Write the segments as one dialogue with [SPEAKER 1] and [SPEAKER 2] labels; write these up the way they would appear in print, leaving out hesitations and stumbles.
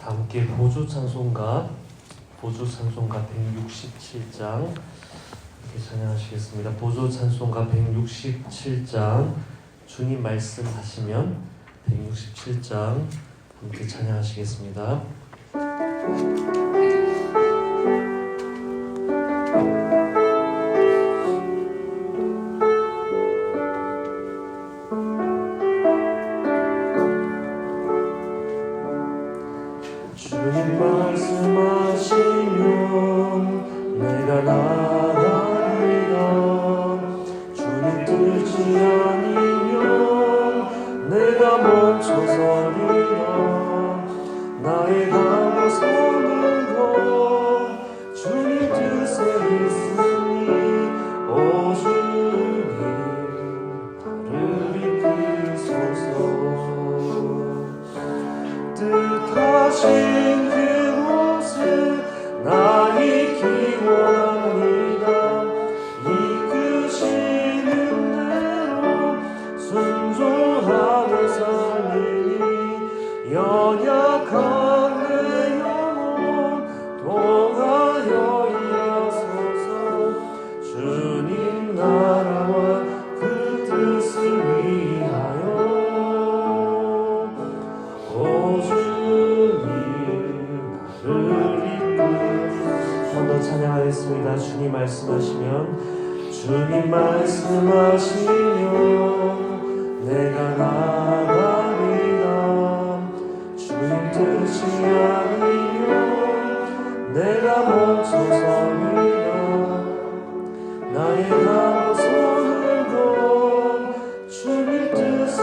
[SPEAKER 1] 함께 보조 찬송가 167장 함께 찬양하시겠습니다. 보조 찬송가 167장 주님 말씀하시면 167장 함께 찬양하시겠습니다. 주님 말씀하시면 내가 나가리라. 주님 뜻이 아니면 내가 멈춰서리라. 나의 가고 서는 것 주님 뜻에 있으니 오 주님 나를 이끄소서. 뜻하신 그곳에 나의 기원합니다. 이끄시는 대로 순종하며 살리니 연약한 내 영혼 통하여 일하소서. 주님 나라와 그 뜻을 위하여 오 주님 나를 이끌. 한 번 더 찬양하겠습니다. 주님 말씀하시면 내가 나가리라. 주님 뜻이 아니면 내가 멈춰서리라. 나의 가고 서는 건 주님 뜻에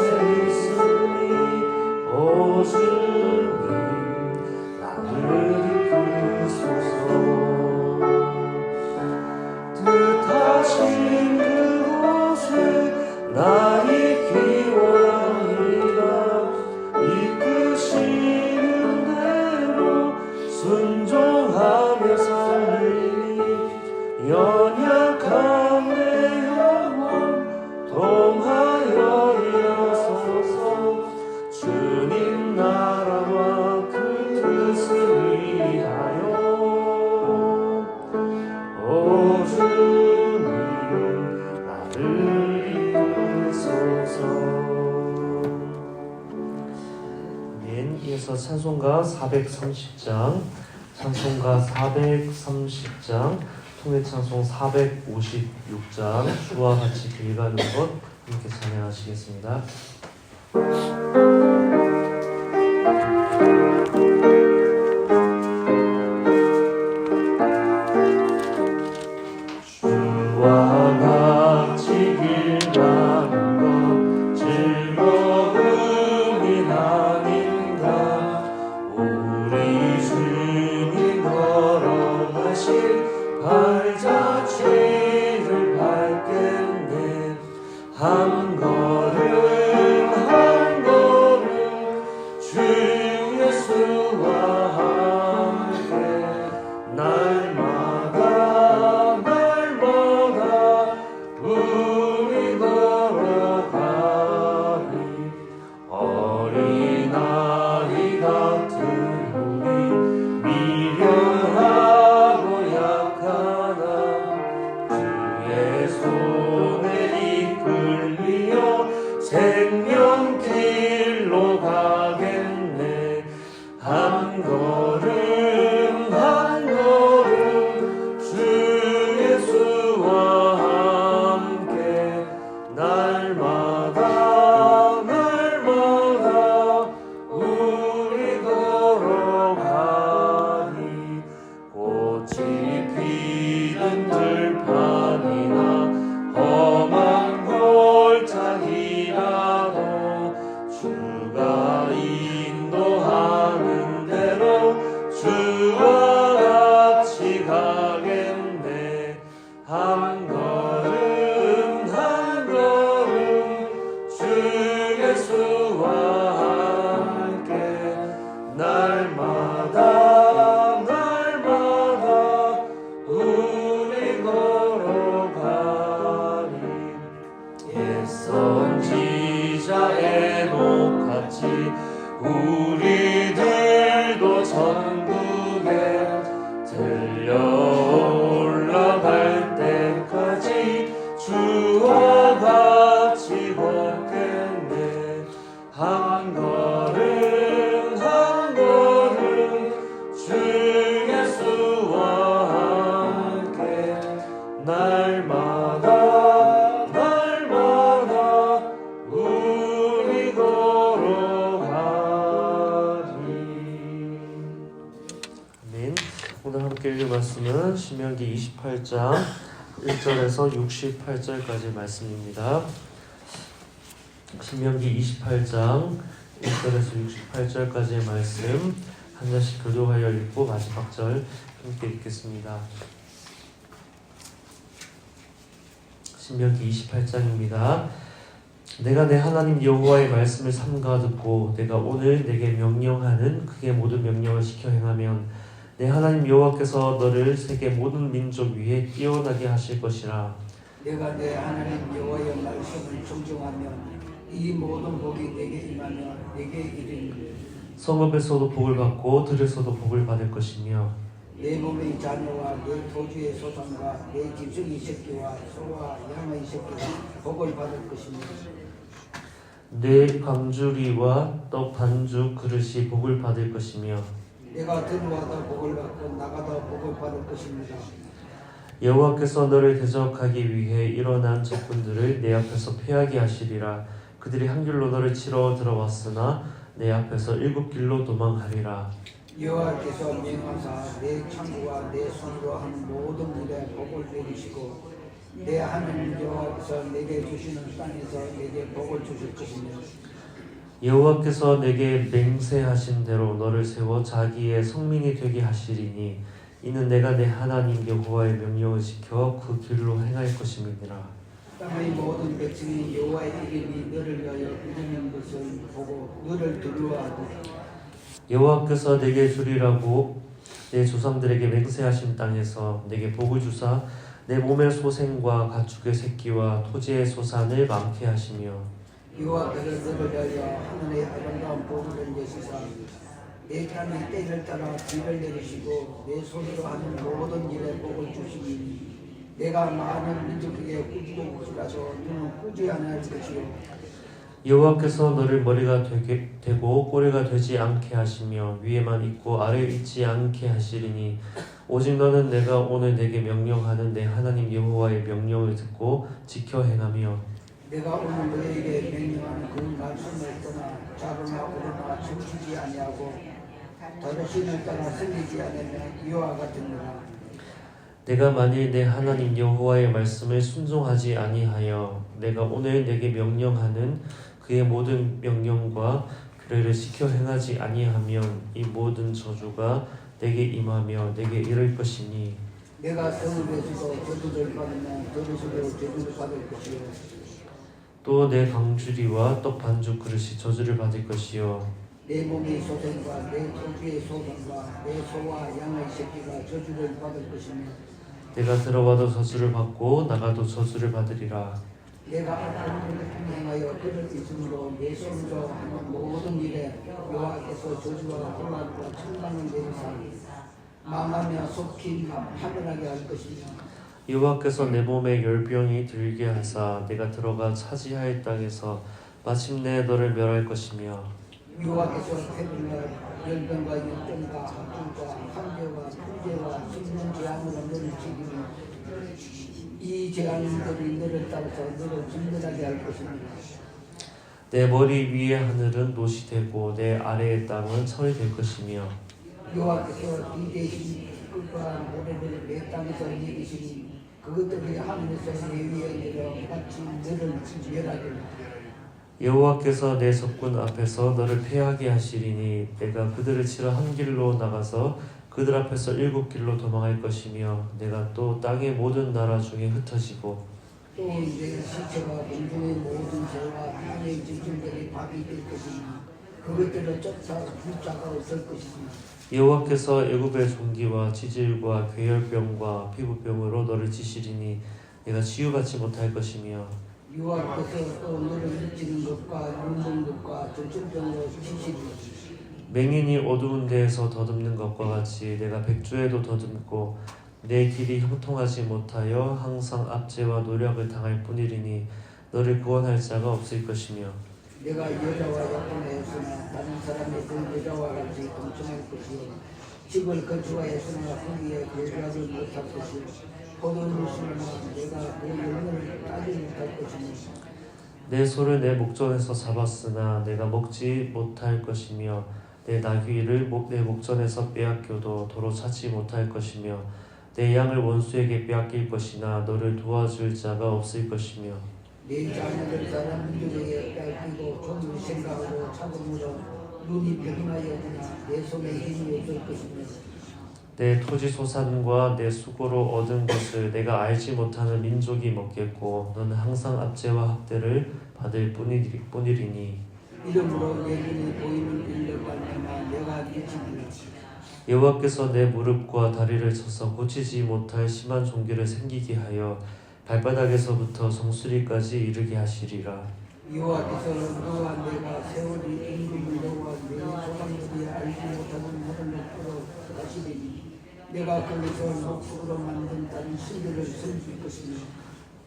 [SPEAKER 1] 있으니 오 주님 나를 이끌소서. 뜻하신 그곳에 나의 기원합니다. 이끄시는 대로 순종하며 살리니 연약한 내 영혼 통하여 일하소서. 주님 나라와 그 뜻을 위하여 오 주님 나를 이끄소서. 이어서 찬송가 430장 통일찬송 456장 주와 같이 길 가는 것 함께 찬양하시겠습니다. 주와 같이 길 가는 것 즐거움이 아닌가. 우리 주님 걸어가신 발자취를 밟겠네. 한 걸음 한 걸음 주 예수와 함께 날마다 우리 걸어가리. 어린아이 같은 우리 미련하고 약하나 주의 손에 이끌리어 생명길로 가겠네. 한 걸음 한 걸음 주 예수와 함께 날마다 우리 걸어가니. 꽃이 피는 들판이나 험한 골짜기라도 주가 인도하는 대로 주와 같이 가겠네. 한 걸음 한 걸음 주 예수와 함께 날마다 우리 걸어가리. 옛 선지자의 목같이 우리들도 천국에 들려 올라갈 때까지 주와 같이 걷겠네. 한 걸음 한 걸음 주 예수와 함께 날마다 날마다 우리 걸어가리. 아멘. 오늘 함께 읽을 말씀은 신명기 28장 1절에서 68절까지 말씀입니다. 신명기 28장 1절에서 68절까지의 말씀 한 절씩 교도하여 읽고 마지막 절 함께 읽겠습니다. 신명기 28장입니다. 내가 내 하나님 여호와의 말씀을 삼가 듣고 내가 오늘 내게 명령하는 그의 모든 명령을 지켜 행하면 내 하나님 여호와께서 너를 세계 모든 민족 위에 뛰어나게 하실 것이라.
[SPEAKER 2] 내가 내 하나님 여호와의 말씀을 존중하면 이 모든 복이 내게 임하며 내게 이르니
[SPEAKER 1] 성읍에서도 복을 받고 들에서도 복을 받을 것이며
[SPEAKER 2] 내 몸의 자녀와 내 토지의 소산과 내 집중의 새끼와 소와 양의 새끼가 복을 받을 것이며
[SPEAKER 1] 내 광주리와 떡 반죽 그릇이 복을 받을 것이며
[SPEAKER 2] 내가 들어와도 복을 받고 나가도 복을 받을 것입니다.
[SPEAKER 1] 여호와께서 너를 대적하기 위해 일어난 적군들을 내 앞에서 패하게 하시리라. 그들이 한 길로 너를 치러 들어왔으나 내 앞에서 7길로 도망하리라.
[SPEAKER 2] 여호와께서 명하사 내 창구와 내 손으로 하는 모든 일에 복을 내리시고 내 하나님 여호와께서 내게 주시는 땅에서 내게 복을 주실 것이며
[SPEAKER 1] 여호와께서 내게 맹세하신 대로 너를 세워 자기의 성민이 되게 하시리니 이는 내가 내 하나님 여호와의 명령을 지켜 그 길로 행할 것임이니라.
[SPEAKER 2] 땅의 모든 백성이 여호와의 이름이 너를 위하여 이르는 것을 보고 너를 두려워하고
[SPEAKER 1] 여호와께서 내게 주리라고 내 조상들에게 맹세하신 땅에서 내게 복을 주사 내 몸의 소생과 가축의 새끼와 토지의 소산을 많게 하시며
[SPEAKER 2] 여호와께서 너를 위하여 하늘의 아름다운 복을 내시사 내 땅의 때를 따라 비를 내리시고 내 손으로 하는 모든 일에 복을 주시니 내가 많은 민족에게 꾸짖을지라도 너는 꾸짖지 않을 것이요
[SPEAKER 1] 여호와께서 너를 머리가 되고 꼬리가 되지 않게 하시며 위에만 있고 아래에 있지 않게 하시리니 오직 너는 내가 오늘 내게 명령하는 내 하나님 여호와의 명령을 듣고 지켜 행하며
[SPEAKER 2] 내가 오늘 너에게 명령하는 그 말씀을 떠나 자르나 오르나 춤추지 아니하고 더러신을 따라 승리지 않으면 이와 같으니라.
[SPEAKER 1] 내가 만일 내 하나님 여호와의 말씀을 순종하지 아니하여 내가 오늘 내게 명령하는 그의 모든 명령과 규례를 지켜 행하지 아니하면 이 모든 저주가 내게 임하며 내게 이를 것이니
[SPEAKER 2] 내가 성읍에서도 저주를 받으며 들에서도 저주를 받을 것이요
[SPEAKER 1] 또 내 광주리와 떡 반죽 그릇이 저주를 받을 것이요
[SPEAKER 2] 내 몸의 소생과 내 토지의 소산과 내 소와 양의 새끼가 저주를 받을 것이며
[SPEAKER 1] 내가 들어와도 저주를 받고 나가도 저주를 받으리라.
[SPEAKER 2] 내가 오늘 행하여 그를 있으므로 내 손으로 하는 모든 일에 여호와께서 저주와 혼란과 천당을 내리사 망하며 속히 파멸하게 할 것이며
[SPEAKER 1] 여호와께서 내 몸에 열병이 들게 하사 내가 들어가 차지할 땅에서 마침내 너를 멸할 것이며
[SPEAKER 2] 여호와께서 해불날 열병과 열병과 학중과 한계와 풍제와 씹는 재앙으로 너를 죽이니 이 재앙들이 너를 따라서 너를 진멸하게 할 것입니다.
[SPEAKER 1] 내 머리 위의 하늘은 노시 되고 내 아래의 땅은 철이 될 것이며
[SPEAKER 2] 여호와께서 비대신 꿀과 모래를 내 땅에서 내리시니 그것들이 하늘에서 내 위에 내려 같이 너를 멸하리라.
[SPEAKER 1] 여호와께서 내 적군 앞에서 너를 패하게 하시리니 내가 그들을 치러 한 길로 나가서 그들 앞에서 7길로 도망할 것이며 내가 또 땅의 모든 나라 중에 흩어지고
[SPEAKER 2] 또 내 시체와 공중의 모든 새와 땅의 짐승들이 밥이 될 것이니 그것들을 쫓아 불자가 없을 것이니
[SPEAKER 1] 여호와께서 애굽의 종기와 지질과 괴혈병과 피부병으로 너를 치시리니 내가 치유받지 못할 것이며
[SPEAKER 2] 여호와께서 또 너를 미치는 것과 눕는 것과 전천병으로 치시니
[SPEAKER 1] 맹인이 어두운 데에서 더듬는 것과 같이 내가 백주에도 더듬고 내 길이 형통하지 못하여 항상 압제와 노력을 당할 뿐이리니 너를 구원할 자가 없을 것이며
[SPEAKER 2] 내가 여자와 약혼하였으나 다른 사람의 그 여자와 같이 동청할 것이요 집을 거주하였으나 거기에 거주하지 못할 것이요 포도를 심으나 내가 그 열매를 따지 못할 것이며
[SPEAKER 1] 내 소를 내 목전에서 잡았으나 내가 먹지 못할 것이며 내 나귀를 내 목전에서 빼앗겨도 도로 찾지 못할 것이며 내 양을 원수에게 빼앗길 것이나 너를 도와줄 자가 없을 것이며
[SPEAKER 2] 내 자녀들 다른 민족에게 빼앗기고 종을 생각하고 찾음으로 눈이 병나였으나 내 손에 힘이 없을 것이며
[SPEAKER 1] 내 토지 소산과 내 수고로 얻은 것을 내가 알지 못하는 민족이 먹겠고 너는 항상 압제와 학대를 받을 뿐이리니
[SPEAKER 2] 이름으로 내 눈에 보이는 일을 말미암아 내가 미치리라.
[SPEAKER 1] 여호와께서 내 무릎과 다리를 쳐서 고치지 못할 심한 종기를 생기게 하여 발바닥에서부터 정수리까지 이르게 하시리라.
[SPEAKER 2] 여호와께서는 너와 내가 세월이 임금을 너와 내 조상들이 알지 못하는 하늘로 끌어 가시리니 내가 거기서 목축으로 만든 다른 신들을 섬길 것이며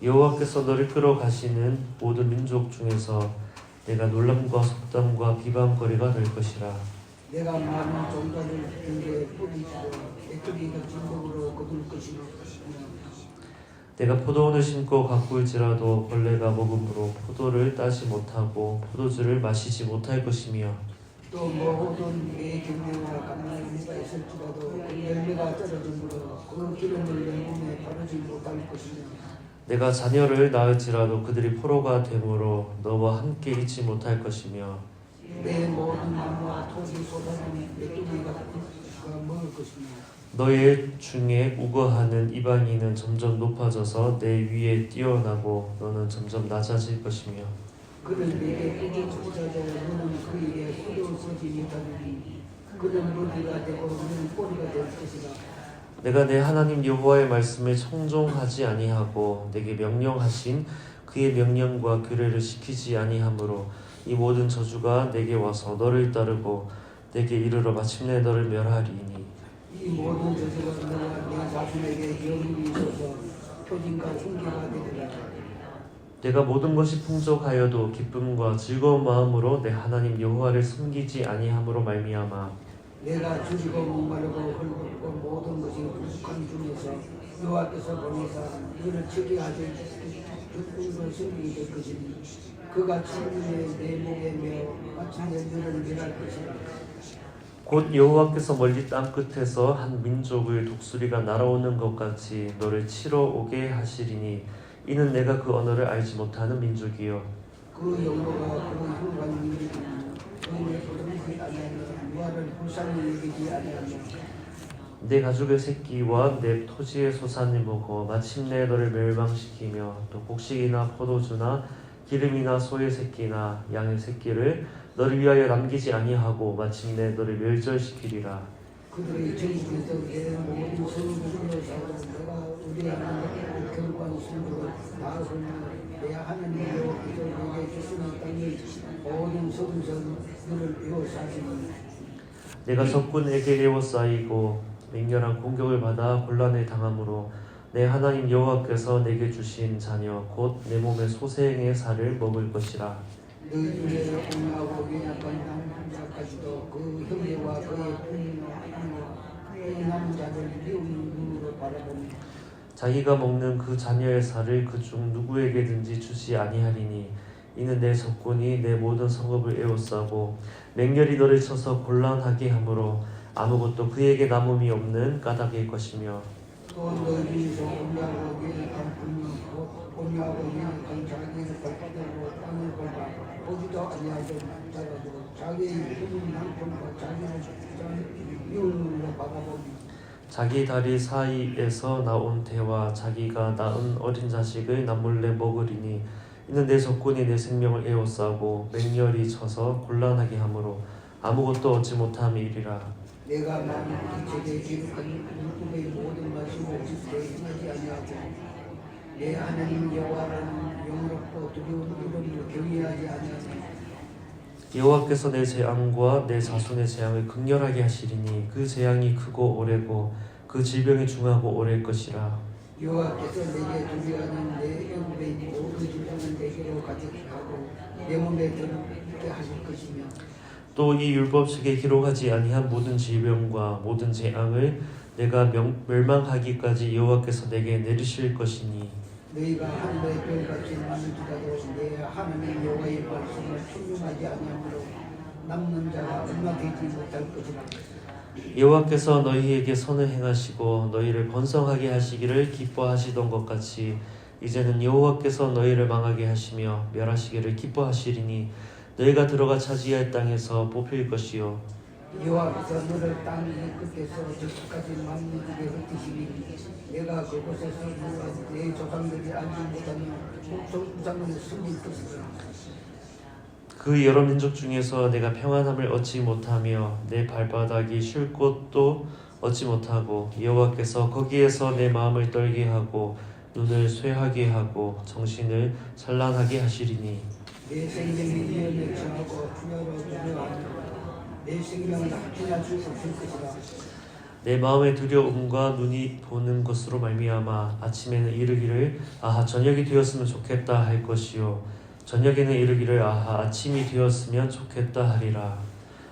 [SPEAKER 1] 여호와께서 너를 끌어가시는 모든 민족 중에서 내가 놀람과 속담과 비방거리가 될 것이라.
[SPEAKER 2] 내가 많은 종자를 등에 뿌리시고 애토리가 진동으로 거둘 것이며
[SPEAKER 1] 내가 포도원을 심고 가꿀지라도 벌레가 먹음으로 포도를 따지 못하고 포도주를 마시지 못할 것이며
[SPEAKER 2] 또 모든 내 경매와 감람이가 있을지라도 그 열매가 떨어짐으로 그 기름을 내 몸에 바르지 못할 것이며
[SPEAKER 1] 내가 자녀를 낳을지라도 그들이 포로가 되므로 너와 함께 있지 못할 것이며
[SPEAKER 2] 내 모든 나무와 토지 소산은 메뚜기가 먹을 것이며
[SPEAKER 1] 너의 중에 우거하는 이방인은 점점 높아져서 내 위에 뛰어나고 너는 점점 낮아질 것이며
[SPEAKER 2] 그는 내게 꾸짖자도 너는 그에게 후려서지 못하리니 그는 머리가 되고 너는 꼬리가 될 것이다.
[SPEAKER 1] 내가 내 하나님 여호와의 말씀을 청종하지 아니하고 내게 명령하신 그의 명령과 규례를 지키지 아니하므로 이 모든 저주가 내게 와서 너를 따르고 내게 이르러 마침내 너를 멸하리니
[SPEAKER 2] 이 모든 저주가 너와 내 자손에게 영원히 있어서 표징과 흉계가 되리라.
[SPEAKER 1] 내가 모든 것이 풍족하여도 기쁨과 즐거운 마음으로 내 하나님 여호와를 섬기지 아니함으로 말미암아
[SPEAKER 2] 내가 줄이고 목마르고 헐벗고 모든 것이 부족한 중에서 여호와께서 보내사 너를 처리하실 주님으로 섬기게 될 것이니 그가 친구의 내 목에 매어 마침내 너를 멸할 것이라.
[SPEAKER 1] 곧 여호와께서 멀리 땅 끝에서 한 민족을 독수리가 날아오는 것 같이 너를 치러 오게 하시리니 이는 내가 그 언어를 알지 못하는 민족이요
[SPEAKER 2] 그 영광과 그 흉한 일이 그를 부르지 아니하며 유아를 불쌍히 여기지 아니하며
[SPEAKER 1] 내 가족의 새끼와 내 토지의 소산을 먹어 마침내 너를 멸망시키며 또 곡식이나 포도주나 기름이나 소의 새끼나 양의 새끼를 너를 위하여 남기지 아니하고 마침내 너를 멸절시키리라.
[SPEAKER 2] 그들의 정부에서 내 모든 성물을 사고 내가 우리 하나님의 견고한 손으로 나아서는 내 하나님 여호와께서 내게 주시는 땅의 모든 성전 너를 에워싸시니
[SPEAKER 1] 내가 적군에게 에워싸이고 맹렬한 공격을 받아 곤란을 당함으로 내 하나님 여호와께서 내게 주신 자녀 곧 내 몸의 소생의 살을 먹을 것이라.
[SPEAKER 2] 너희 중에 온유하고 연약한 남자까지도 그 형제와 그의 부인과 남자를 미운 눈으로 바라보니
[SPEAKER 1] 자기가 먹는 그 자녀의 살을 그중 누구에게든지 주지 아니하리니 이는 내 적군이 내 모든 성읍을 에워싸고 맹렬히 너를 쳐서 곤란하게 하므로 아무것도 그에게 남음이 없는 까닭일 것이며
[SPEAKER 2] 또 너희 중에서 온유하고 연약한 분이 곧 온유하고 연약한 자기를 발바닥으로 땅을 밟아 보지도 아니하던 자라도 자기의 품은 남편과 자기를 미운 눈으로 바라보니
[SPEAKER 1] 자기 다리 사이에서 나온 태와 자기가 낳은 어린 자식을 남몰래 먹으리니 이는 내 적군이 내 생명을 에워싸고 맹렬히 쳐서 곤란하게 하므로 아무것도 얻지 못함이리라.
[SPEAKER 2] 내가 만일 이책에 기록한 율법의 모든 말씀을 지키게 행하지 아니하고 내 하나님 여호와라는 영롭고 두려운 이름을 경외하지 아니하니
[SPEAKER 1] 여호와께서 내 재앙과 내 자손의 재앙을 극렬하게 하시리니 그 재앙이 크고 오래고 그 질병이 중하고 오래일 것이라.
[SPEAKER 2] 여호와께서 내게 두려워하는 내 영혼의 모든 질병을 내게로 가져게 하고 내 몸에 들게 하실 것이며
[SPEAKER 1] 또 이 율법책에 기록하지 아니한 모든 질병과 모든 재앙을 내가 멸망하기까지 여호와께서 내게 내리실 것이니
[SPEAKER 2] 너희가 하늘의 별같이 많은지라도 내 하나님 여호와의 말씀을 순종하지 아니하므로 남는 자가 얼마 되지 못할 것이라.
[SPEAKER 1] 여호와께서 너희에게 선을 행하시고 너희를 번성하게 하시기를 기뻐하시던 것 같이 이제는 여호와께서 너희를 망하게 하시며 멸하시기를 기뻐하시리니 너희가 들어가 차지할 땅에서 뽑힐 것이요
[SPEAKER 2] 여호와께서 너를 땅 이 끝에서 저 끝까지 만민에게 흩으시니 내가 그곳에서 내 조상들이 알지 못하는 우상을 숨길 것이라.
[SPEAKER 1] 그 여러 민족 중에서 내가 평안함을 얻지 못하며 내 발바닥이 쉴 곳도 얻지 못하고 여호와께서 거기에서 내 마음을 떨게 하고 눈을 쇠하게 하고 정신을 산란하게 하시리니
[SPEAKER 2] 내 생명이 위험에 처하고 풍요로 두려워하며 내 생명을 확신할 수 없을 것이라.
[SPEAKER 1] 내 마음의 두려움과 눈이 보는 것으로 말미암아 아침에는 이르기를 아하 저녁이 되었으면 좋겠다 할 것이요 저녁에는 이르기를 아하 아침이 되었으면 좋겠다 하리라.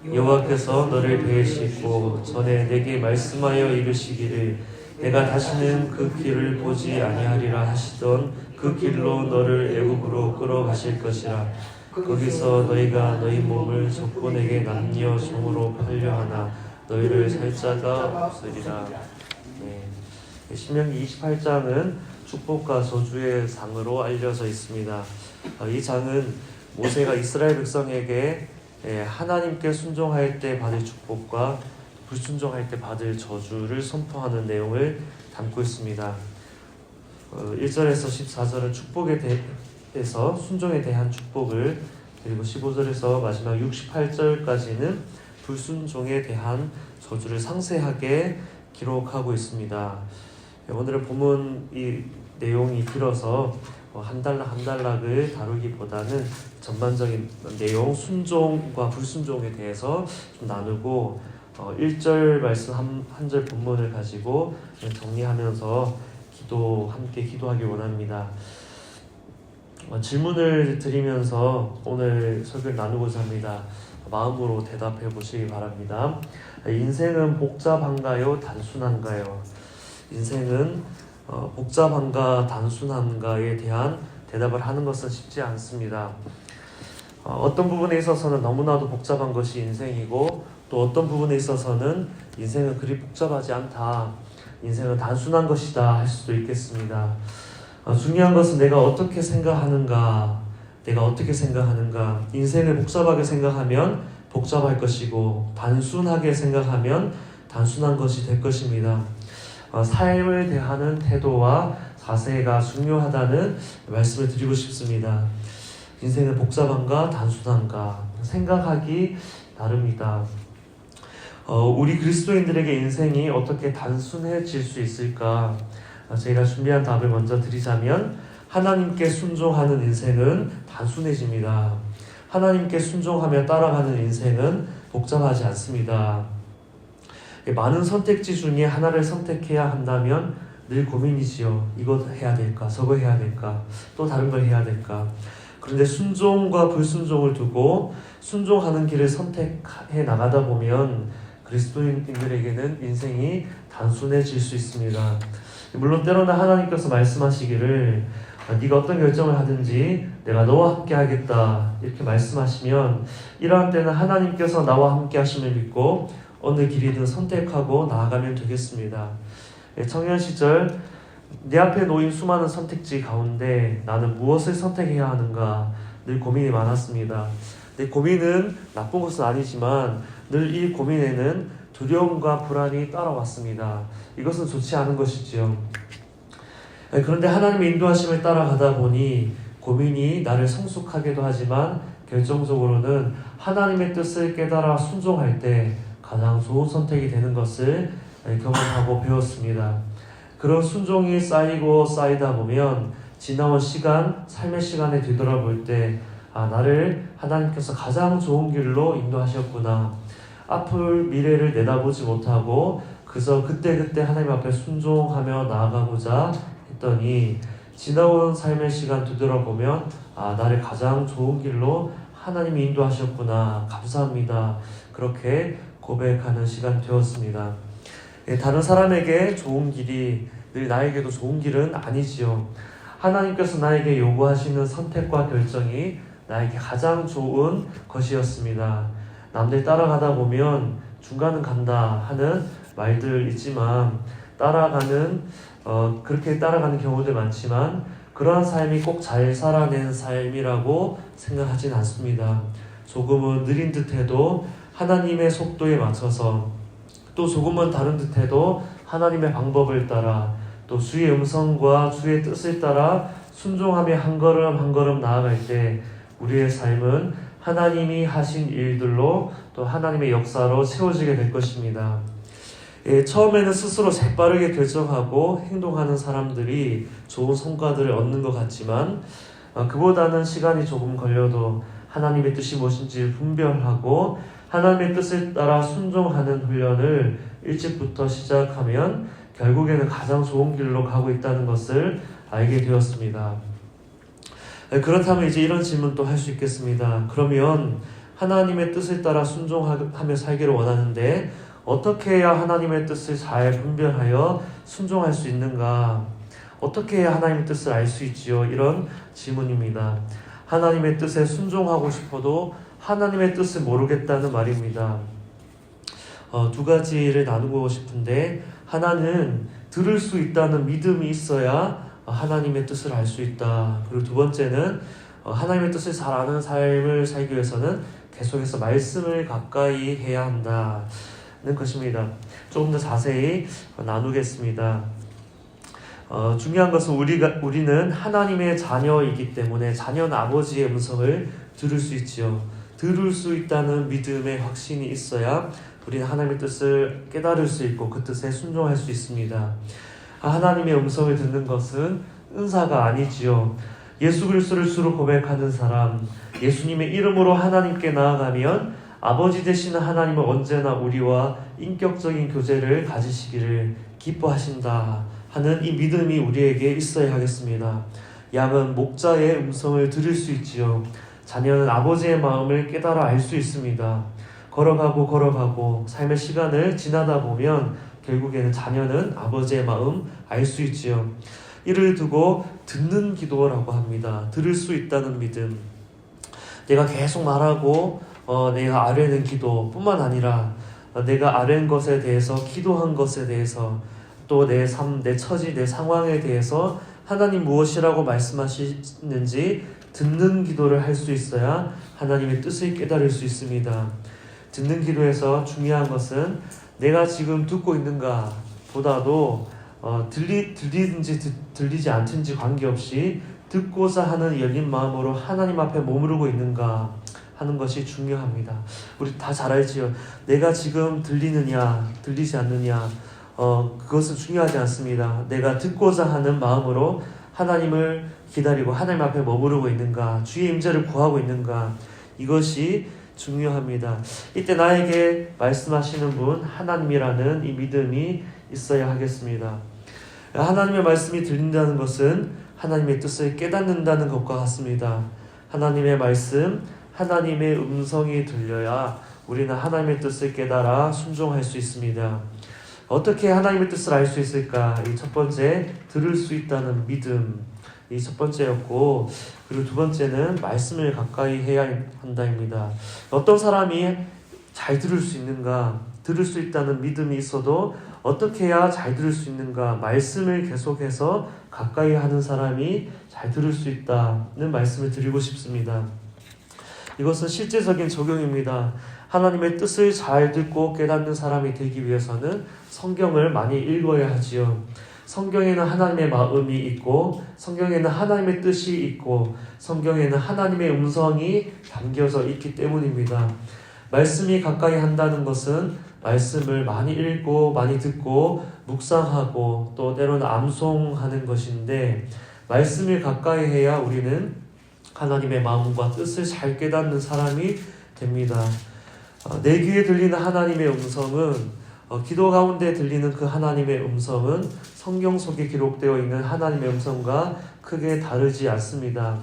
[SPEAKER 1] 여호와께서 너를 배에 싣고 전에 내게 말씀하여 이르시기를 내가 다시는 그 길을 보지 아니하리라 하시던 그 길로 너를 애굽으로 끌어가실 것이라. 거기서 너희가 너희 몸을 적군에게 남녀 종으로 팔려하나 너희를 살 자가 없으리라. 네. 신명기 28장은 축복과 저주의 장으로 알려져 있습니다. 이 장은 모세가 이스라엘 백성에게 하나님께 순종할 때 받을 축복과 불순종할 때 받을 저주를 선포하는 내용을 담고 있습니다. 1절에서 14절은 축복에 대해서 순종에 대한 축복을, 그리고 15절에서 마지막 68절까지는 불순종에 대한 저주를 상세하게 기록하고 있습니다. 오늘은 본문 이 내용이 길어서 한 단락을 다루기보다는 전반적인 내용, 순종과 불순종에 대해서 좀 나누고 1절 말씀 한 절 본문을 가지고 정리하면서 함께 기도하길 원합니다. 질문을 드리면서 오늘 설교를 나누고자 합니다. 마음으로 대답해 보시기 바랍니다. 인생은 복잡한가요? 단순한가요? 인생은 복잡한가 단순한가에 대한 대답을 하는 것은 쉽지 않습니다. 어떤 부분에 있어서는 너무나도 복잡한 것이 인생이고 또 어떤 부분에 있어서는 인생은 그리 복잡하지 않다, 인생은 단순한 것이다 할 수도 있겠습니다. 중요한 것은 내가 어떻게 생각하는가, 인생을 복잡하게 생각하면 복잡할 것이고 단순하게 생각하면 단순한 것이 될 것입니다. 삶을 대하는 태도와 자세가 중요하다는 말씀을 드리고 싶습니다. 인생은 복잡한가 단순한가 생각하기 나름이다. 우리 그리스도인들에게 인생이 어떻게 단순해질 수 있을까? 저희가 준비한 답을 먼저 드리자면 하나님께 순종하는 인생은 단순해집니다. 하나님께 순종하며 따라가는 인생은 복잡하지 않습니다. 많은 선택지 중에 하나를 선택해야 한다면 늘 고민이지요. 이거 해야 될까? 저거 해야 될까? 또 다른 걸 해야 될까? 그런데 순종과 불순종을 두고 순종하는 길을 선택해 나가다 보면 그리스도인들에게는 인생이 단순해질 수 있습니다. 물론 때로는 하나님께서 말씀하시기를 네가 어떤 결정을 하든지 내가 너와 함께 하겠다 이렇게 말씀하시면 이러한 때는 하나님께서 나와 함께 하심을 믿고 어느 길이든 선택하고 나아가면 되겠습니다. 청년 시절 내 앞에 놓인 수많은 선택지 가운데 나는 무엇을 선택해야 하는가 늘 고민이 많았습니다. 내 고민은 나쁜 것은 아니지만 늘 이 고민에는 두려움과 불안이 따라왔습니다. 이것은 좋지 않은 것이지요. 그런데 하나님의 인도하심을 따라가다 보니 고민이 나를 성숙하게도 하지만 결정적으로는 하나님의 뜻을 깨달아 순종할 때 가장 좋은 선택이 되는 것을 경험하고 배웠습니다. 그런 순종이 쌓이고 쌓이다 보면 지나온 시간, 삶의 시간에 뒤돌아볼 때 나를 하나님께서 가장 좋은 길로 인도하셨구나. 앞을 미래를 내다보지 못하고 그저 그때그때 하나님 앞에 순종하며 나아가고자 했더니 지나온 삶의 시간 되돌아보면 나를 가장 좋은 길로 하나님이 인도하셨구나. 감사합니다. 그렇게 고백하는 시간 되었습니다. 다른 사람에게 좋은 길이 늘 나에게도 좋은 길은 아니지요. 하나님께서 나에게 요구하시는 선택과 결정이 나에게 가장 좋은 것이었습니다. 남들 따라가다 보면 중간은 간다 하는 말들 있지만 그렇게 따라가는 경우들 많지만 그러한 삶이 꼭 잘 살아낸 삶이라고 생각하진 않습니다. 조금은 느린 듯해도 하나님의 속도에 맞춰서, 또 조금은 다른 듯해도 하나님의 방법을 따라, 또 주의 음성과 주의 뜻을 따라 순종하며 한 걸음 한 걸음 나아갈 때 우리의 삶은 하나님이 하신 일들로 또 하나님의 역사로 채워지게 될 것입니다. 처음에는 스스로 재빠르게 결정하고 행동하는 사람들이 좋은 성과들을 얻는 것 같지만 그보다는 시간이 조금 걸려도 하나님의 뜻이 무엇인지 분별하고 하나님의 뜻을 따라 순종하는 훈련을 일찍부터 시작하면 결국에는 가장 좋은 길로 가고 있다는 것을 알게 되었습니다. 그렇다면 이제 이런 질문도 할 수 있겠습니다. 그러면 하나님의 뜻을 따라 순종하며 살기를 원하는데 어떻게 해야 하나님의 뜻을 잘 분별하여 순종할 수 있는가? 어떻게 해야 하나님의 뜻을 알 수 있지요? 이런 질문입니다. 하나님의 뜻에 순종하고 싶어도 하나님의 뜻을 모르겠다는 말입니다. 두 가지를 나누고 싶은데, 하나는 들을 수 있다는 믿음이 있어야 하나님의 뜻을 알 수 있다. 그리고 두 번째는 하나님의 뜻을 잘 아는 삶을 살기 위해서는 계속해서 말씀을 가까이 해야 한다는 것입니다. 조금 더 자세히 나누겠습니다. 중요한 것은 우리는 하나님의 자녀이기 때문에 자녀는 아버지의 음성을 들을 수 있지요. 들을 수 있다는 믿음의 확신이 있어야 우리는 하나님의 뜻을 깨달을 수 있고 그 뜻에 순종할 수 있습니다. 하나님의 음성을 듣는 것은 은사가 아니지요. 예수 그리스도를 주로 고백하는 사람, 예수님의 이름으로 하나님께 나아가면 아버지 되시는 하나님은 언제나 우리와 인격적인 교제를 가지시기를 기뻐하신다 하는 이 믿음이 우리에게 있어야 하겠습니다. 양은 목자의 음성을 들을 수 있지요. 자녀는 아버지의 마음을 깨달아 알 수 있습니다. 걸어가고 삶의 시간을 지나다 보면 결국에는 자녀는 아버지의 마음 알 수 있지요. 이를 두고 듣는 기도라고 합니다. 들을 수 있다는 믿음. 내가 계속 말하고 내가 아뢰는 기도뿐만 아니라 내가 아뢰는 것에 대해서, 기도한 것에 대해서, 또 내 삶, 내 처지, 내 상황에 대해서 하나님 무엇이라고 말씀하시는지 듣는 기도를 할 수 있어야 하나님의 뜻을 깨달을 수 있습니다. 듣는 기도에서 중요한 것은 내가 지금 듣고 있는가 보다도 들리든지 들리지 않든지 관계없이 듣고자 하는 열린 마음으로 하나님 앞에 머무르고 있는가 하는 것이 중요합니다. 우리 다 잘 알지요. 내가 지금 들리느냐 들리지 않느냐 그것은 중요하지 않습니다. 내가 듣고자 하는 마음으로 하나님을 기다리고 하나님 앞에 머무르고 있는가, 주의 임재를 구하고 있는가, 이것이 중요합니다. 이때 나에게 말씀하시는 분 하나님이라는 이 믿음이 있어야 하겠습니다. 하나님의 말씀이 들린다는 것은 하나님의 뜻을 깨닫는다는 것과 같습니다. 하나님의 말씀, 하나님의 음성이 들려야 우리는 하나님의 뜻을 깨달아 순종할 수 있습니다. 어떻게 하나님의 뜻을 알 수 있을까? 이 첫 번째, 들을 수 있다는 믿음, 이 첫 번째였고, 그리고 두 번째는 말씀을 가까이 해야 한다입니다. 어떤 사람이 잘 들을 수 있는가? 들을 수 있다는 믿음이 있어도 어떻게 해야 잘 들을 수 있는가? 말씀을 계속해서 가까이 하는 사람이 잘 들을 수 있다는 말씀을 드리고 싶습니다. 이것은 실제적인 적용입니다. 하나님의 뜻을 잘 듣고 깨닫는 사람이 되기 위해서는 성경을 많이 읽어야 하지요. 성경에는 하나님의 마음이 있고, 성경에는 하나님의 뜻이 있고, 성경에는 하나님의 음성이 담겨져 있기 때문입니다. 말씀이 가까이 한다는 것은 말씀을 많이 읽고 많이 듣고 묵상하고 또 때로는 암송하는 것인데, 말씀을 가까이 해야 우리는 하나님의 마음과 뜻을 잘 깨닫는 사람이 됩니다. 내 귀에 들리는 하나님의 음성은 기도 가운데 들리는 그 하나님의 음성은 성경 속에 기록되어 있는 하나님의 음성과 크게 다르지 않습니다.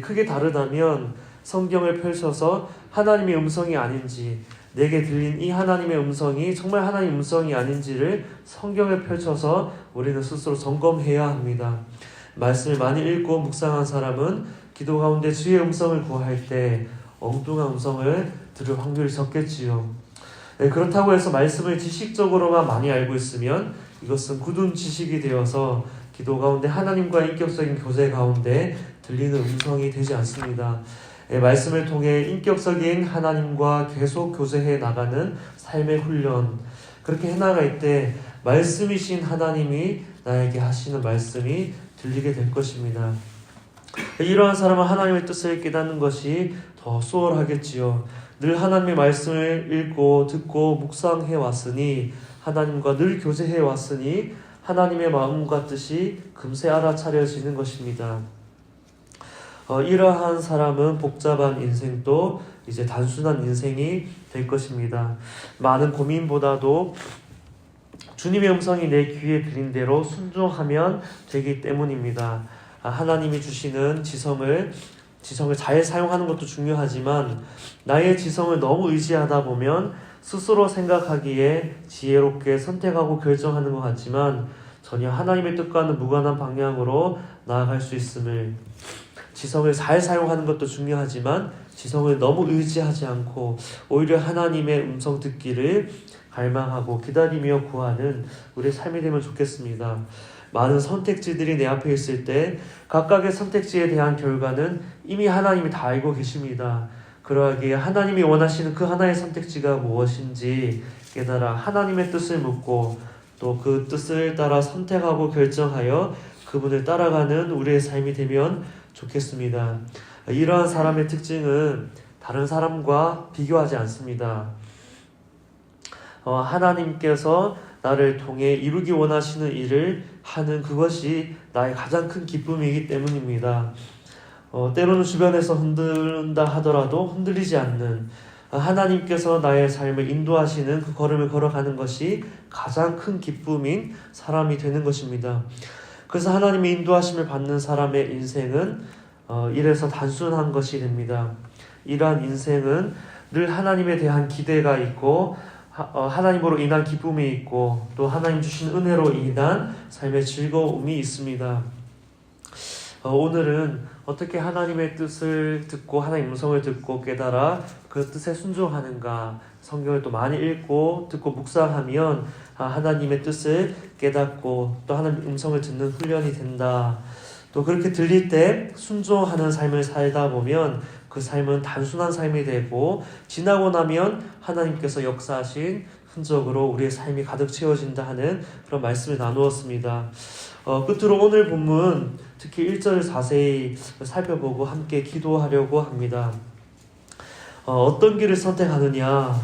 [SPEAKER 1] 크게 다르다면 성경을 펼쳐서 하나님의 음성이 아닌지, 내게 들린 이 하나님의 음성이 정말 하나님의 음성이 아닌지를 성경을 펼쳐서 우리는 스스로 점검해야 합니다. 말씀을 많이 읽고 묵상한 사람은 기도 가운데 주의 음성을 구할 때 엉뚱한 음성을 들을 확률이 적겠지요. 그렇다고 해서 말씀을 지식적으로만 많이 알고 있으면 이것은 굳은 지식이 되어서 기도 가운데 하나님과 인격적인 교제 가운데 들리는 음성이 되지 않습니다. 말씀을 통해 인격적인 하나님과 계속 교제해 나가는 삶의 훈련, 그렇게 해나갈 때 말씀이신 하나님이 나에게 하시는 말씀이 들리게 될 것입니다. 이러한 사람은 하나님의 뜻을 깨닫는 것이 더 수월하겠지요. 늘 하나님의 말씀을 읽고 듣고 묵상해 왔으니, 하나님과 늘 교제해 왔으니 하나님의 마음과 뜻이 금세 알아차려지는 것입니다. 이러한 사람은 복잡한 인생도 이제 단순한 인생이 될 것입니다. 많은 고민보다도 주님의 음성이 내 귀에 들린 대로 순종하면 되기 때문입니다. 하나님이 주시는 지성을 잘 사용하는 것도 중요하지만 나의 지성을 너무 의지하다 보면 스스로 생각하기에 지혜롭게 선택하고 결정하는 것 같지만 전혀 하나님의 뜻과는 무관한 방향으로 나아갈 수 있음을, 지성을 잘 사용하는 것도 중요하지만 지성을 너무 의지하지 않고 오히려 하나님의 음성 듣기를 갈망하고 기다리며 구하는 우리의 삶이 되면 좋겠습니다. 많은 선택지들이 내 앞에 있을 때 각각의 선택지에 대한 결과는 이미 하나님이 다 알고 계십니다. 그러하기에 하나님이 원하시는 그 하나의 선택지가 무엇인지 깨달아 하나님의 뜻을 묻고 또 그 뜻을 따라 선택하고 결정하여 그분을 따라가는 우리의 삶이 되면 좋겠습니다. 이러한 사람의 특징은 다른 사람과 비교하지 않습니다. 하나님께서 나를 통해 이루기 원하시는 일을 하는 그것이 나의 가장 큰 기쁨이기 때문입니다. 때로는 주변에서 흔들린다 하더라도 흔들리지 않는, 하나님께서 나의 삶을 인도하시는 그 걸음을 걸어가는 것이 가장 큰 기쁨인 사람이 되는 것입니다. 그래서 하나님의 인도하심을 받는 사람의 인생은 이래서 단순한 것이 됩니다. 이러한 인생은 늘 하나님에 대한 기대가 있고 하나님으로 인한 기쁨이 있고 또 하나님 주신 은혜로 인한 삶의 즐거움이 있습니다. 오늘은 어떻게 하나님의 뜻을 듣고 하나님의 음성을 듣고 깨달아 그 뜻에 순종하는가, 성경을 또 많이 읽고 듣고 묵상하면 하나님의 뜻을 깨닫고 또 하나님의 음성을 듣는 훈련이 된다. 또 그렇게 들릴 때 순종하는 삶을 살다 보면 그 삶은 단순한 삶이 되고 지나고 나면 하나님께서 역사하신 흔적으로 우리의 삶이 가득 채워진다 하는 그런 말씀을 나누었습니다. 끝으로 오늘 본문 특히 1절을 자세히 살펴보고 함께 기도하려고 합니다. 어떤 길을 선택하느냐,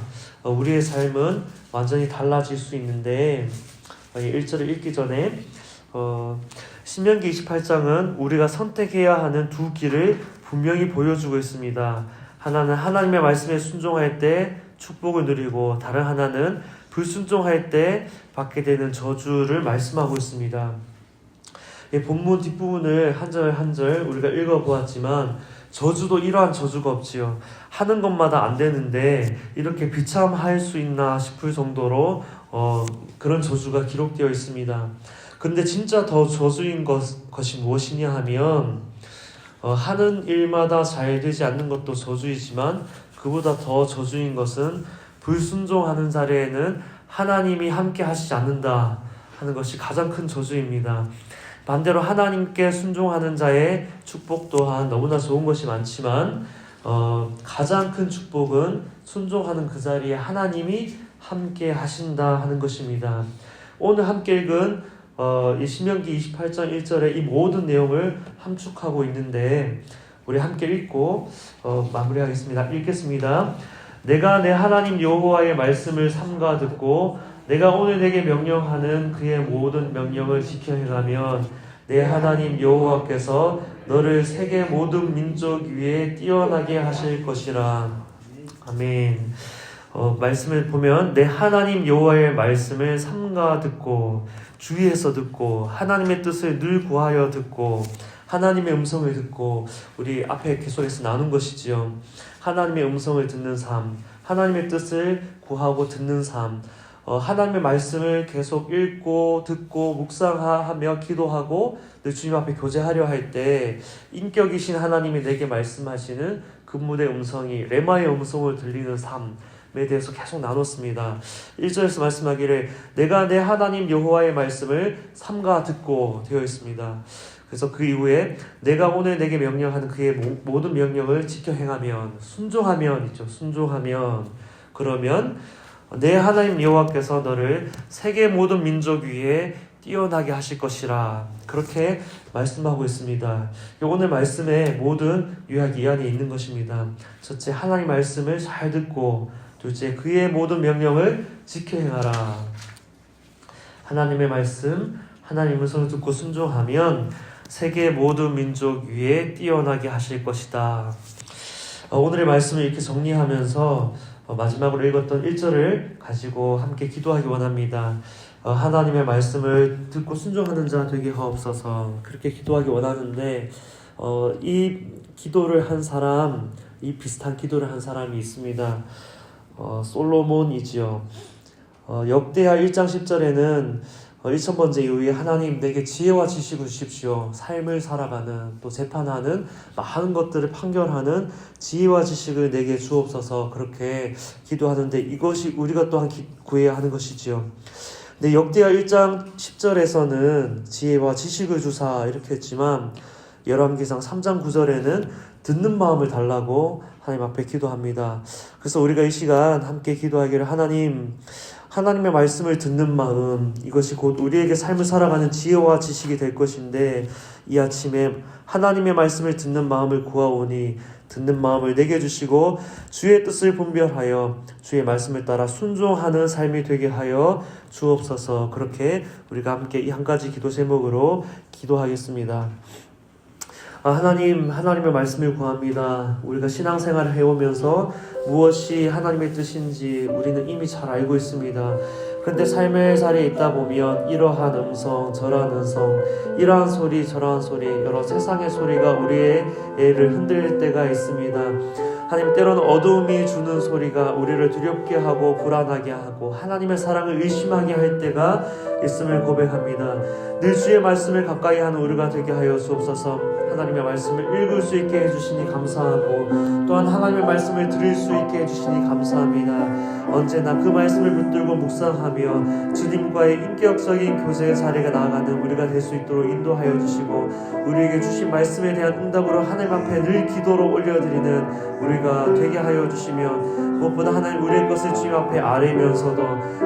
[SPEAKER 1] 우리의 삶은 완전히 달라질 수 있는데 1절을 읽기 전에 신명기 28장은 우리가 선택해야 하는 두 길을 분명히 보여주고 있습니다. 하나는 하나님의 말씀에 순종할 때 축복을 누리고 다른 하나는 불순종할 때 받게 되는 저주를 말씀하고 있습니다. 본문 뒷부분을 한 절 한 절 우리가 읽어보았지만 저주도 이러한 저주가 없지요. 하는 것마다 안 되는데 이렇게 비참할 수 있나 싶을 정도로 그런 저주가 기록되어 있습니다. 근데 진짜 더 저주인 것이 무엇이냐 하면 하는 일마다 잘 되지 않는 것도 저주이지만 그보다 더 저주인 것은 불순종하는 자리에는 하나님이 함께 하시지 않는다 하는 것이 가장 큰 저주입니다. 반대로 하나님께 순종하는 자의 축복 또한 너무나 좋은 것이 많지만 가장 큰 축복은 순종하는 그 자리에 하나님이 함께 하신다 하는 것입니다. 오늘 함께 읽은 이 신명기 28장 1절의 이 모든 내용을 함축하고 있는데 우리 함께 읽고 마무리하겠습니다. 읽겠습니다. 내가 내 하나님 여호와의 말씀을 삼가 듣고 내가 오늘 내게 명령하는 그의 모든 명령을 지켜 행하면 내 하나님 여호와께서 너를 세계 모든 민족 위에 뛰어나게 하실 것이라. 아멘. 말씀을 보면 내 하나님 여호와의 말씀을 삼가 듣고 주의해서 듣고 하나님의 뜻을 늘 구하여 듣고 하나님의 음성을 듣고, 우리 앞에 계속해서 나눈 것이지요. 하나님의 음성을 듣는 삶, 하나님의 뜻을 구하고 듣는 삶, 하나님의 말씀을 계속 읽고 듣고 묵상하며 기도하고 늘 주님 앞에 교제하려 할 때 인격이신 하나님이 내게 말씀하시는 그분의 음성이 레마의 음성을 들리는 삶에 대해서 계속 나눴습니다. 1절에서 말씀하기를 내가 내 하나님 여호와의 말씀을 삼가 듣고 되어 있습니다. 그래서 그 이후에 내가 오늘 내게 명령하는 그의 모든 명령을 지켜 행하면, 순종하면 있죠. 순종하면, 그러면 내 하나님 여호와께서 너를 세계 모든 민족 위에 뛰어나게 하실 것이라. 그렇게 말씀하고 있습니다. 오늘 말씀에 모든 요약 이 안에 있는 것입니다. 첫째, 하나님 말씀을 잘 듣고, 둘째, 그의 모든 명령을 지켜 행하라. 하나님의 말씀, 하나님의 음성을 듣고 순종하면 세계 모든 민족 위에 뛰어나게 하실 것이다. 오늘의 말씀을 이렇게 정리하면서 마지막으로 읽었던 1절을 가지고 함께 기도하기 원합니다. 하나님의 말씀을 듣고 순종하는 자 되게 하옵소서. 그렇게 기도하기 원하는데 이 기도를 한 사람, 이 비슷한 기도를 한 사람이 있습니다. 솔로몬이지요. 역대하 1장 10절에는 1000번째 이후에 하나님 내게 지혜와 지식을 주십시오. 삶을 살아가는, 또 재판하는, 많은 것들을 판결하는 지혜와 지식을 내게 주옵소서. 그렇게 기도하는데 이것이 우리가 또한 구해야 하는 것이지요. 근데 역대하 1장 10절에서는 지혜와 지식을 주사 이렇게 했지만 열왕기상 3장 9절에는 듣는 마음을 달라고 하나님 앞에 기도합니다. 그래서 우리가 이 시간 함께 기도하기를 하나님의 말씀을 듣는 마음, 이것이 곧 우리에게 삶을 살아가는 지혜와 지식이 될 것인데, 이 아침에 하나님의 말씀을 듣는 마음을 구하오니 듣는 마음을 내게 주시고 주의 뜻을 분별하여 주의 말씀을 따라 순종하는 삶이 되게 하여 주옵소서. 그렇게 우리가 함께 이 한 가지 기도 제목으로 기도하겠습니다. 하나님의 말씀을 구합니다. 우리가 신앙생활을 해오면서 무엇이 하나님의 뜻인지 우리는 이미 잘 알고 있습니다. 그런데 삶의 자리에 있다 보면 이러한 음성, 저러한 음성, 이러한 소리, 저러한 소리, 여러 세상의 소리가 우리의 애를 흔들 때가 있습니다. 하나님, 때로는 어두움이 주는 소리가 우리를 두렵게 하고 불안하게 하고 하나님의 사랑을 의심하게 할 때가 있음을 고백합니다. 늘 주의 말씀을 가까이 하는 우리가 되게 하여 주옵소서. 하나님의 말씀을 읽을 수 있게 해주시니 감사하고, 또한 하나님의 말씀을 들을 수 있게 해주시니 감사합니다. 언제나 그 말씀을 붙들고 묵상하며 주님과의 인격적인 교제의 자리가 나아가는 우리가 될 수 있도록 인도하여 주시고, 우리에게 주신 말씀에 대한 응답으로 하나님 앞에 늘 기도로 올려드리는 우리가 되게 하여 주시며, 무엇보다 하나님 우리의 것을 주님 앞에 아뢰면서도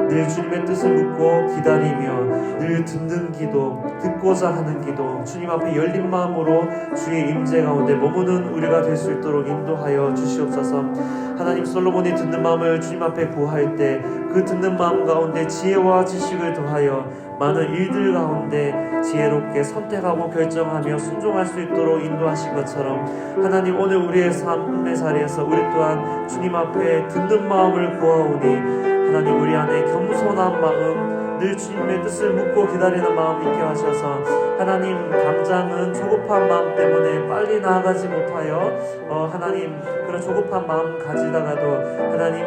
[SPEAKER 1] 늘 주님의 뜻을 묻고 기다리며 늘 듣는 기도, 듣고자 하는 기도, 주님 앞에 열린 마음으로 주의 임재 가운데 머무는 우리가 될 수 있도록 인도하여 주시옵소서. 하나님, 솔로몬이 듣는 마음을 주님 앞에 구할 때 그 듣는 마음 가운데 지혜와 지식을 더하여 많은 일들 가운데 지혜롭게 선택하고 결정하며 순종할 수 있도록 인도하신 것처럼, 하나님 오늘 우리의 삶의 자리에서 우리 또한 주님 앞에 듣는 마음을 구하오니 하나님 우리 안에 겸손한 마음, 늘 주님의 뜻을 묻고 기다리는 마음 있게 하셔서, 하나님 당장은 조급한 마음 때문에 빨리 나아가지 못하여 하나님 그런 조급한 마음 가지다가도 하나님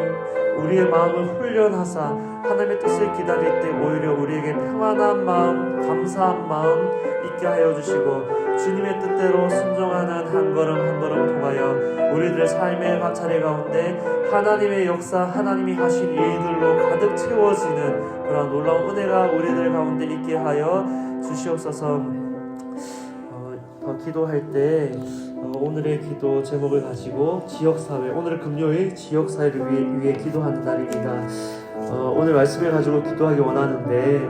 [SPEAKER 1] 우리의 마음을 훈련하사 하나님의 뜻을 기다릴 때 오히려 우리에게 평안한 마음, 감사한 마음 있게 하여 주시고, 주님의 뜻대로 순종하는 한 걸음 한 걸음 통하여 우리들의 삶의 자리 가운데 하나님의 역사, 하나님이 하신 일들로 가득 채워지는 그런 놀라운 은혜가 우리들 가운데 있게 하여 주시옵소서. 더 기도할 때 오늘의 기도 제목을 가지고 지역사회, 오늘 금요일 지역사회를 위해 기도하는 날입니다. 오늘 말씀을 가지고 기도하기 원하는데,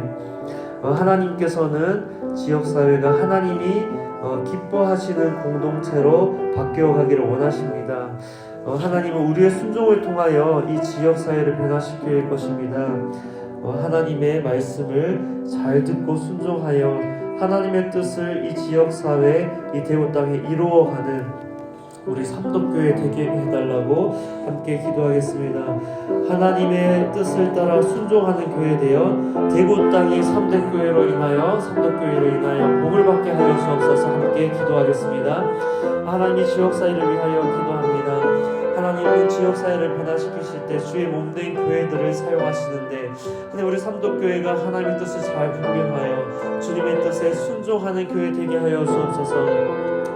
[SPEAKER 1] 하나님께서는 지역사회가 하나님이 기뻐하시는 공동체로 바뀌어가기를 원하십니다. 하나님은 우리의 순종을 통하여 이 지역사회를 변화시킬 것입니다. 하나님의 말씀을 잘 듣고 순종하여 하나님의 뜻을 이 지역사회, 이 대구 땅에 이루어가는 우리 삼덕교회 되게 해달라고 함께 기도하겠습니다. 하나님의 뜻을 따라 순종하는 교회 되어 대구 땅이 삼덕교회로 인하여 복을 받게 하여 주옵소서. 함께 기도하겠습니다. 하나님의 지역사회를 위하여 기도합니다. 하나님은 지역사회를 변화시키실 때 주의 몸된 교회들을 사용하시는데 하나님 우리 삼덕교회가 하나님의 뜻을 잘 분별하여 주님의 뜻에 순종하는 교회 되게 하여 주옵소서.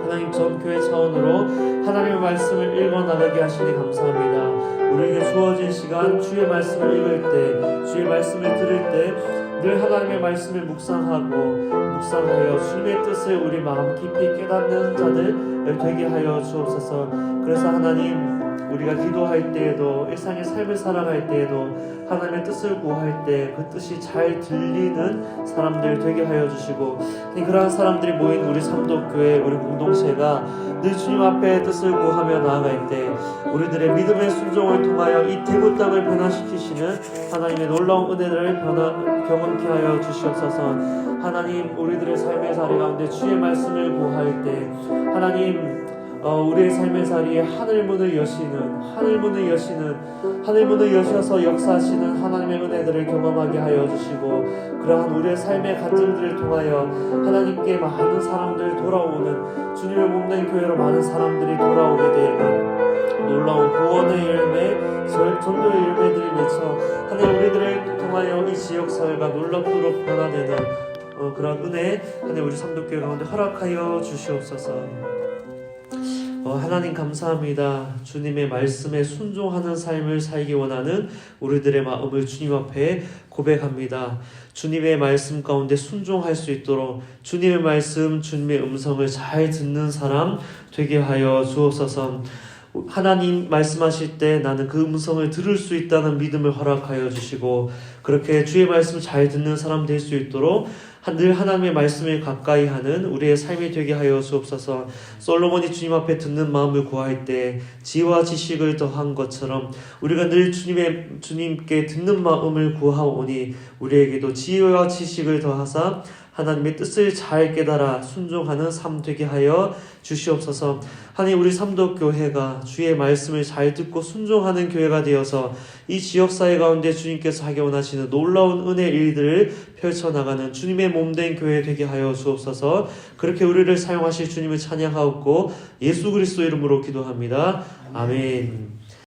[SPEAKER 1] 하나님 전 교회 차원으로 하나님의 말씀을 읽어나가게 하시니 감사합니다. 우리에게 주어진 시간 주의 말씀을 읽을 때, 주의 말씀을 들을 때 늘 하나님의 말씀을 묵상하여 주님의 뜻을 우리 마음 깊이 깨닫는 자들 되게 하여 주옵소서. 그래서 하나님 우리가 기도할 때에도 일상의 삶을 살아갈 때에도 하나님의 뜻을 구할 때 그 뜻이 잘 들리는 사람들 되게 하여 주시고 그러한 사람들이 모인 우리 삼덕교회 우리 공동체가 늘 주님 앞에 뜻을 구하며 나아갈 때 우리들의 믿음의 순종을 통하여 이 대구 땅을 변화시키시는 하나님의 놀라운 은혜를 경험케 하여 주시옵소서. 하나님 우리들의 삶의 자리 가운데 주의 말씀을 구할 때 하나님 우리의 삶의 자리에 하늘문을 여셔서 역사하시는 하나님의 은혜들을 경험하게 하여 주시고 그러한 우리의 삶의 갈증들을 통하여 하나님께 많은 사람들 돌아오는 주님의 몸된 교회로 많은 사람들이 돌아오게 되는 놀라운 구원의 열매, 전도의 열매들이 맺혀 하나님 우리들을 통하여 이 지역사회가 놀랍도록 변화되는 그런 은혜 하나님 우리 삼덕교회 가운데 허락하여 주시옵소서. 하나님 감사합니다. 주님의 말씀에 순종하는 삶을 살기 원하는 우리들의 마음을 주님 앞에 고백합니다. 주님의 말씀 가운데 순종할 수 있도록 주님의 말씀, 주님의 음성을 잘 듣는 사람 되게 하여 주옵소서. 하나님 말씀하실 때 나는 그 음성을 들을 수 있다는 믿음을 허락하여 주시고 그렇게 주의 말씀을 잘 듣는 사람 될 수 있도록 늘 하나님의 말씀을 가까이 하는 우리의 삶이 되게 하여 주옵소서. 솔로몬이 주님 앞에 듣는 마음을 구할 때 지혜와 지식을 더한 것처럼 우리가 늘 주님께 듣는 마음을 구하오니 우리에게도 지혜와 지식을 더하사 하나님의 뜻을 잘 깨달아 순종하는 삶 되게 하여 주시옵소서. 하나님 우리 삼덕교회가 주의 말씀을 잘 듣고 순종하는 교회가 되어서 이 지역사회 가운데 주님께서 하기 원하시는 놀라운 은혜 일들을 펼쳐나가는 주님의 몸된 교회 되게 하여 주옵소서. 그렇게 우리를 사용하실 주님을 찬양하옵고 예수 그리스도 이름으로 기도합니다. 아멘.